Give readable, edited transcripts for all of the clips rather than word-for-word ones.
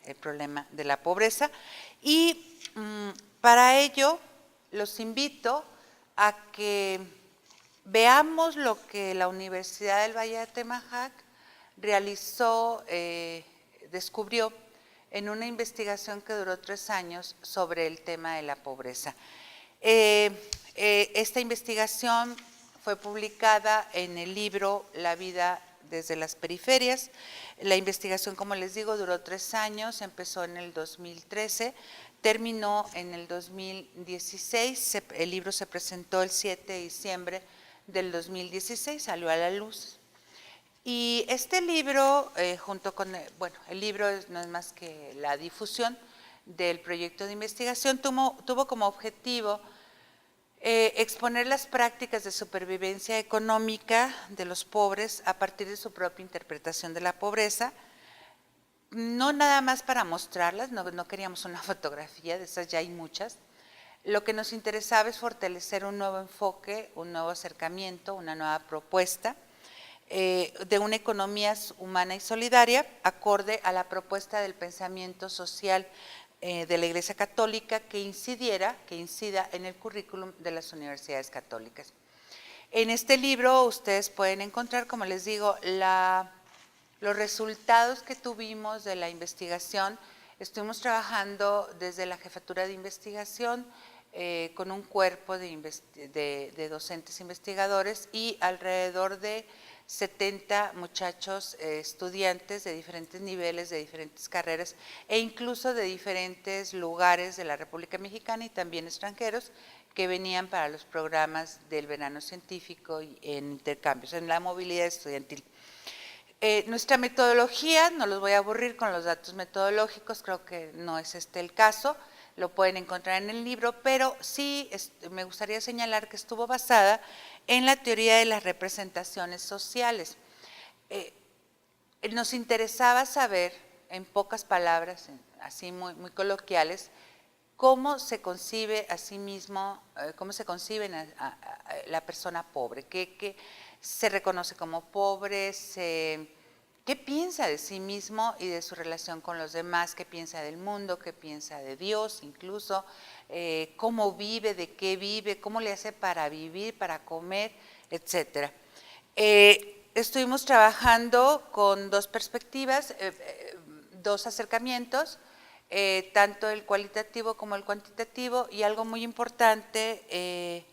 el problema de la pobreza. Y para ello los invito a que veamos lo que la Universidad del Valle de Atemajac realizó, descubrió en una investigación que duró 3 años sobre el tema de la pobreza. Esta investigación fue publicada en el libro La vida desde las periferias. La investigación, como les digo, duró 3 años, empezó en el 2013, terminó en el 2016, el libro se presentó el 7 de diciembre del 2016, salió a la luz. Y este libro, junto con, bueno, el libro no es más que la difusión del proyecto de investigación, tuvo como objetivo exponer las prácticas de supervivencia económica de los pobres a partir de su propia interpretación de la pobreza, no nada más para mostrarlas, no queríamos una fotografía, de esas ya hay muchas. Lo que nos interesaba es fortalecer un nuevo enfoque, un nuevo acercamiento, una nueva propuesta de una economía humana y solidaria, acorde a la propuesta del pensamiento social de la Iglesia Católica que incida en el currículum de las universidades católicas. En este libro ustedes pueden encontrar, como les digo, los resultados que tuvimos de la investigación. Estuvimos trabajando desde la Jefatura de Investigación con un cuerpo de docentes investigadores y alrededor de 70 muchachos estudiantes de diferentes niveles, de diferentes carreras e incluso de diferentes lugares de la República Mexicana y también extranjeros que venían para los programas del verano científico y en intercambios, en la movilidad estudiantil. Nuestra metodología, no los voy a aburrir con los datos metodológicos, creo que no es este el caso, lo pueden encontrar en el libro, pero sí me gustaría señalar que estuvo basada en la teoría de las representaciones sociales. Nos interesaba saber, en pocas palabras, así muy coloquiales, cómo se concibe a sí mismo, cómo se concibe a la persona pobre, qué se reconoce como pobre, qué piensa de sí mismo y de su relación con los demás, qué piensa del mundo, qué piensa de Dios incluso, cómo vive, de qué vive, cómo le hace para vivir, para comer, etc. Estuvimos trabajando con dos perspectivas, dos acercamientos, tanto el cualitativo como el cuantitativo, y algo muy importante,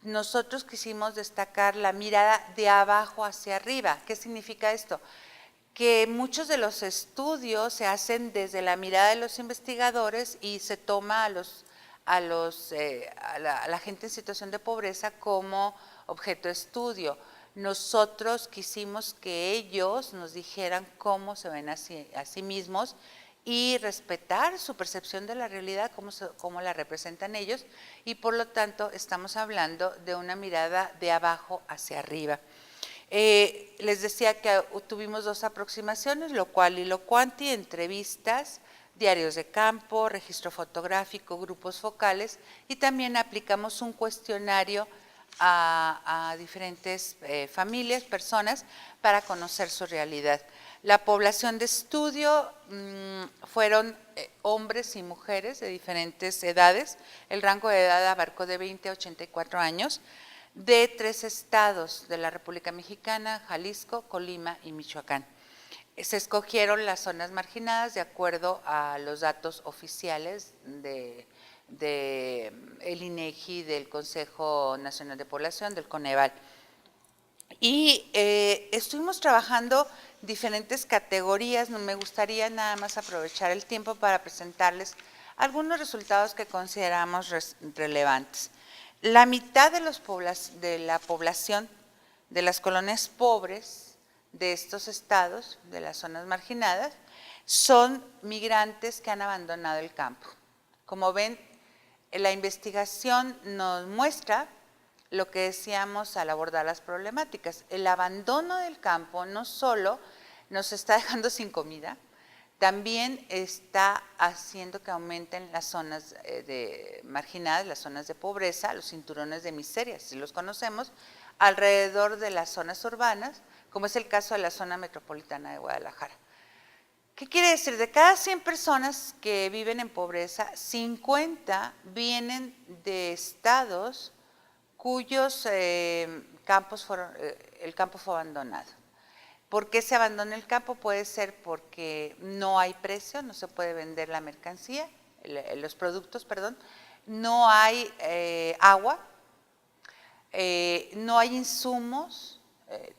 nosotros quisimos destacar la mirada de abajo hacia arriba. ¿Qué significa esto? Que muchos de los estudios se hacen desde la mirada de los investigadores y se toma a la gente en situación de pobreza como objeto de estudio. Nosotros quisimos que ellos nos dijeran cómo se ven a sí mismos y respetar su percepción de la realidad, cómo la representan ellos, y por lo tanto estamos hablando de una mirada de abajo hacia arriba. Les decía que tuvimos dos aproximaciones, lo cual y lo cuanti, entrevistas, diarios de campo, registro fotográfico, grupos focales, y también aplicamos un cuestionario a diferentes familias, personas, para conocer su realidad. La población de estudio fueron hombres y mujeres de diferentes edades, el rango de edad abarcó de 20 a 84 años, de 3 estados de la República Mexicana, Jalisco, Colima y Michoacán. Se escogieron las zonas marginadas de acuerdo a los datos oficiales del INEGI, del Consejo Nacional de Población, del Coneval. Y estuvimos trabajando diferentes categorías. Me gustaría nada más aprovechar el tiempo para presentarles algunos resultados que consideramos relevantes. La mitad de la población de las colonias pobres de estos estados, de las zonas marginadas, son migrantes que han abandonado el campo. Como ven, la investigación nos muestra lo que decíamos al abordar las problemáticas. El abandono del campo no solo nos está dejando sin comida, también está haciendo que aumenten las zonas marginadas, las zonas de pobreza, los cinturones de miseria, si los conocemos, alrededor de las zonas urbanas, como es el caso de la zona metropolitana de Guadalajara. ¿Qué quiere decir? De cada 100 personas que viven en pobreza, 50 vienen de estados cuyos campos fueron, el campo fue abandonado. ¿Por qué se abandona el campo? Puede ser porque no hay precio, no se puede vender la mercancía, los productos, perdón, no hay agua, no hay insumos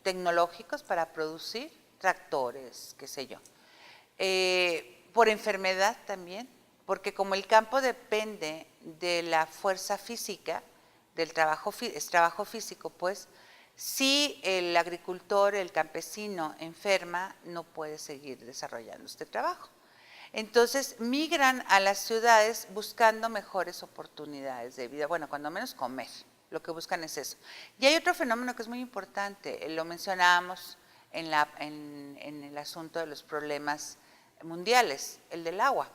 tecnológicos para producir, tractores, qué sé yo. Por enfermedad también, porque como el campo depende de la fuerza física, del trabajo, es trabajo físico, pues, si el agricultor, el campesino enferma, no puede seguir desarrollando este trabajo. Entonces migran a las ciudades buscando mejores oportunidades de vida, bueno, cuando menos comer, lo que buscan es eso. Y hay otro fenómeno que es muy importante, lo mencionábamos en el asunto de los problemas mundiales, el del agua.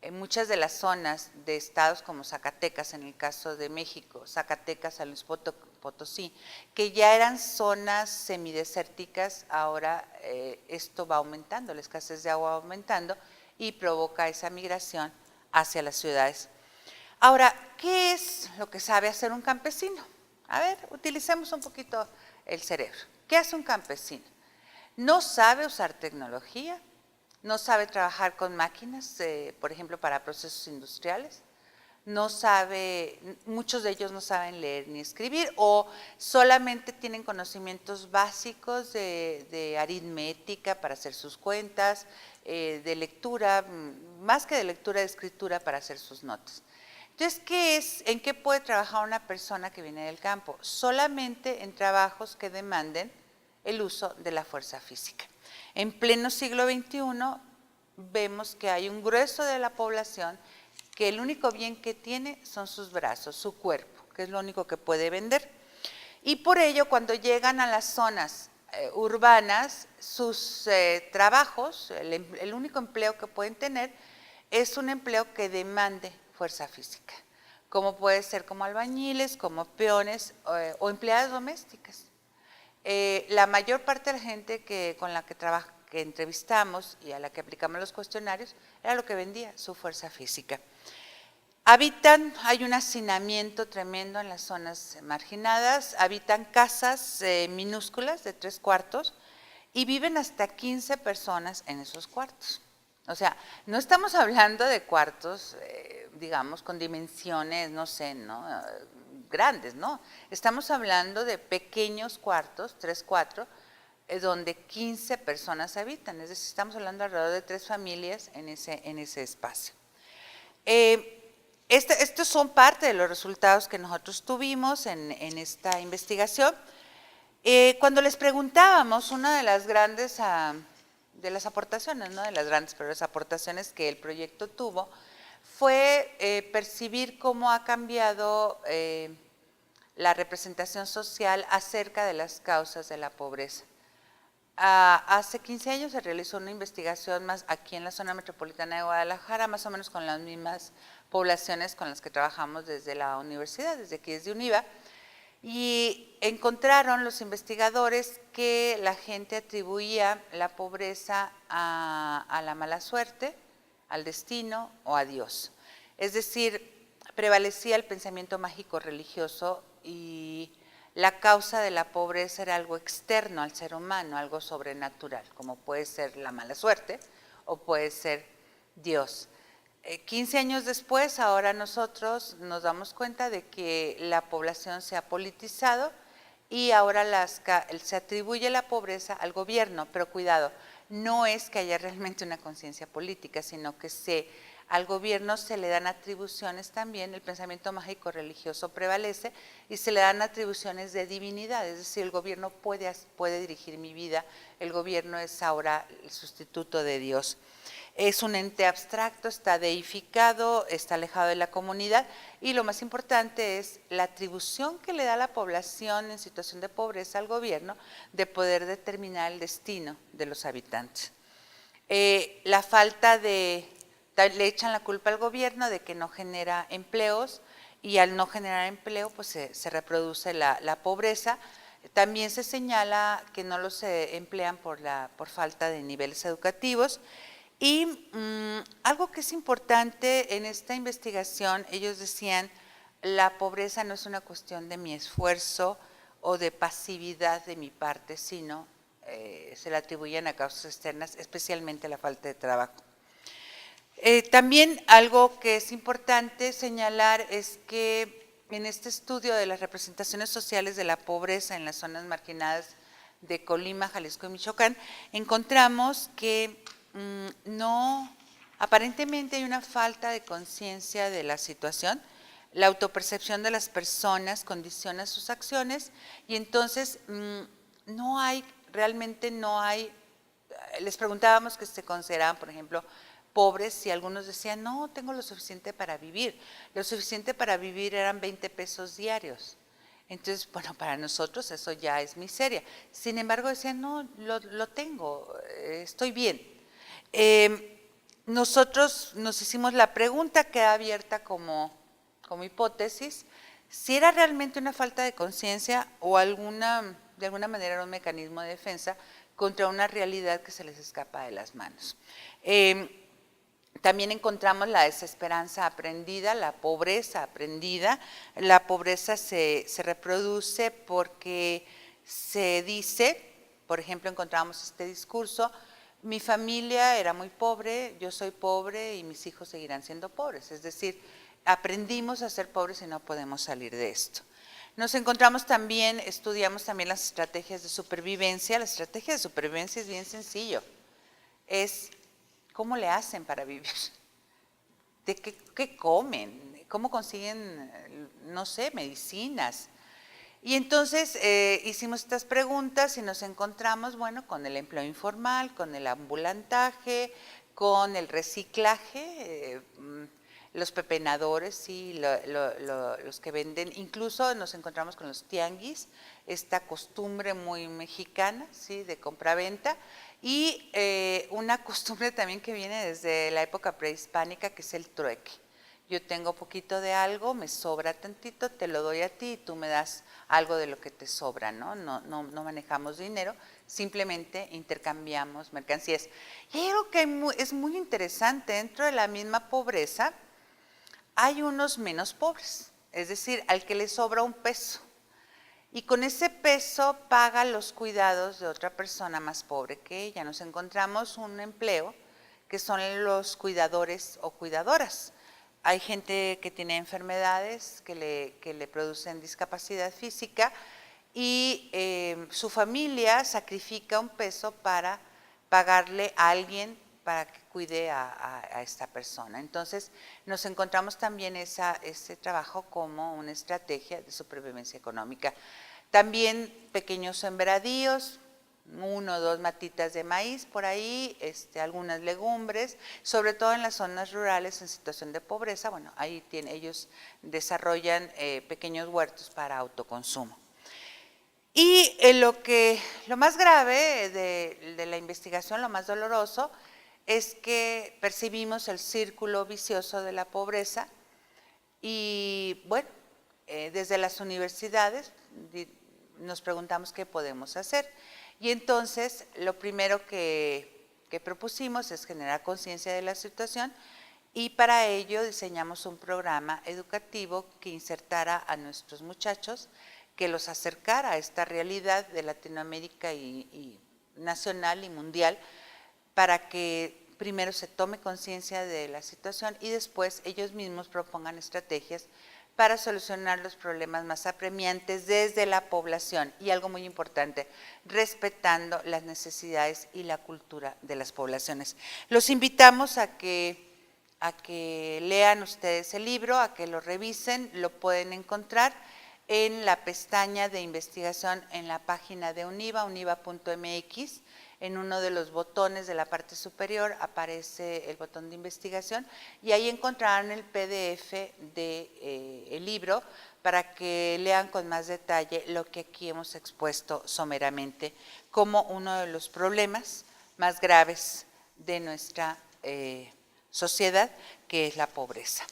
En muchas de las zonas de estados como Zacatecas, en el caso de México, Zacatecas, San Luis Potosí, que ya eran zonas semidesérticas, ahora esto va aumentando, la escasez de agua va aumentando y provoca esa migración hacia las ciudades. Ahora, ¿qué es lo que sabe hacer un campesino? A ver, utilicemos un poquito el cerebro. ¿Qué hace un campesino? No sabe usar tecnología, no sabe trabajar con máquinas, por ejemplo, para procesos industriales, no sabe, muchos de ellos no saben leer ni escribir o solamente tienen conocimientos básicos de aritmética para hacer sus cuentas, de lectura, más que de lectura, de escritura para hacer sus notas. Entonces, ¿en qué puede trabajar una persona que viene del campo? Solamente en trabajos que demanden el uso de la fuerza física. En pleno siglo XXI vemos que hay un grueso de la población que el único bien que tiene son sus brazos, su cuerpo, que es lo único que puede vender. Y por ello, cuando llegan a las zonas urbanas, sus trabajos, el único empleo que pueden tener es un empleo que demande fuerza física, como puede ser como albañiles, como peones o empleadas domésticas. La mayor parte de la gente con la que entrevistamos y a la que aplicamos los cuestionarios era lo que vendía, su fuerza física. Hay un hacinamiento tremendo en las zonas marginadas, habitan casas minúsculas de 3 cuartos y viven hasta 15 personas en esos cuartos. O sea, no estamos hablando de cuartos, digamos, con dimensiones, no sé, ¿no? Grandes, ¿no? Estamos hablando de pequeños cuartos, 3, 4, donde 15 personas habitan, es decir, estamos hablando alrededor de 3 familias en ese espacio. Estos son parte de los resultados que nosotros tuvimos en esta investigación. Cuando les preguntábamos, una de las grandes, de las aportaciones, no de las grandes, pero las aportaciones que el proyecto tuvo, fue percibir cómo ha cambiado la representación social acerca de las causas de la pobreza. Hace 15 años se realizó una investigación más aquí en la zona metropolitana de Guadalajara, más o menos con las mismas poblaciones con las que trabajamos desde la universidad, desde aquí desde UNIVA, y encontraron los investigadores que la gente atribuía la pobreza a la mala suerte, al destino o a Dios. Es decir, prevalecía el pensamiento mágico religioso y la causa de la pobreza era algo externo al ser humano, algo sobrenatural, como puede ser la mala suerte o puede ser Dios. 15 años después, ahora nosotros nos damos cuenta de que la población se ha politizado y ahora se atribuye la pobreza al gobierno, pero cuidado, no es que haya realmente una conciencia política, sino que al gobierno se le dan atribuciones también, el pensamiento mágico religioso prevalece y se le dan atribuciones de divinidad, es decir, el gobierno puede dirigir mi vida, el gobierno es ahora el sustituto de Dios. Es un ente abstracto, está deificado, está alejado de la comunidad y lo más importante es la atribución que le da la población en situación de pobreza al gobierno de poder determinar el destino de los habitantes. La falta le echan la culpa al gobierno de que no genera empleos y al no generar empleo pues se reproduce la pobreza. También se señala que no los emplean por falta de niveles educativos Y algo que es importante en esta investigación, ellos decían, la pobreza no es una cuestión de mi esfuerzo o de pasividad de mi parte, sino se le atribuyen a causas externas, especialmente la falta de trabajo. También algo que es importante señalar es que en este estudio de las representaciones sociales de la pobreza en las zonas marginadas de Colima, Jalisco y Michoacán, encontramos que aparentemente hay una falta de conciencia de la situación, la autopercepción de las personas condiciona sus acciones y entonces realmente no hay, les preguntábamos que se consideraban, por ejemplo, pobres y algunos decían, no, tengo lo suficiente para vivir. Lo suficiente para vivir eran 20 pesos diarios. Entonces, bueno, para nosotros eso ya es miseria. Sin embargo, decían, no, lo tengo, estoy bien. Nosotros nos hicimos la pregunta, queda abierta como hipótesis, si era realmente una falta de conciencia o de alguna manera era un mecanismo de defensa contra una realidad que se les escapa de las manos. También encontramos la desesperanza aprendida, la pobreza aprendida. La pobreza se reproduce porque se dice, por ejemplo, encontramos este discurso, mi familia era muy pobre, yo soy pobre y mis hijos seguirán siendo pobres. Es decir, aprendimos a ser pobres y no podemos salir de esto. Nos encontramos también, estudiamos también las estrategias de supervivencia. La estrategia de supervivencia es bien sencillo. Es ¿cómo le hacen para vivir? ¿De qué comen? ¿Cómo consiguen, no sé, medicinas? Y entonces hicimos estas preguntas y nos encontramos, bueno, con el empleo informal, con el ambulantaje, con el reciclaje, los pepenadores, sí, los que venden, incluso nos encontramos con los tianguis, esta costumbre muy mexicana, sí, de compra-venta, y una costumbre también que viene desde la época prehispánica, que es el trueque. Yo tengo poquito de algo, me sobra tantito, te lo doy a ti y tú me das algo de lo que te sobra, ¿no? No manejamos dinero, simplemente intercambiamos mercancías. Y hay algo que es muy interesante, dentro de la misma pobreza hay unos menos pobres, es decir, al que le sobra un peso. Y con ese peso paga los cuidados de otra persona más pobre que ella. Nos encontramos un empleo que son los cuidadores o cuidadoras. Hay gente que tiene enfermedades que le producen discapacidad física y su familia sacrifica un peso para pagarle a alguien para que cuide a esta persona. Entonces, nos encontramos también ese trabajo como una estrategia de supervivencia económica. También pequeños sembradíos, 1 o 2 matitas de maíz por ahí, algunas legumbres, sobre todo en las zonas rurales en situación de pobreza. Bueno, ahí ellos desarrollan pequeños huertos para autoconsumo. Y lo más grave de la investigación, lo más doloroso, es que percibimos el círculo vicioso de la pobreza y, bueno, desde las universidades nos preguntamos qué podemos hacer. Y entonces, lo primero que propusimos es generar conciencia de la situación y para ello diseñamos un programa educativo que insertara a nuestros muchachos, que los acercara a esta realidad de Latinoamérica y nacional y mundial, para que primero se tome conciencia de la situación y después ellos mismos propongan estrategias para solucionar los problemas más apremiantes desde la población. Y algo muy importante, respetando las necesidades y la cultura de las poblaciones. Los invitamos a que lean ustedes el libro, a que lo revisen, lo pueden encontrar en la pestaña de investigación en la página de UNIVA, univa.mx. En uno de los botones de la parte superior aparece el botón de investigación y ahí encontrarán el PDF del libro para que lean con más detalle lo que aquí hemos expuesto someramente como uno de los problemas más graves de nuestra sociedad, que es la pobreza.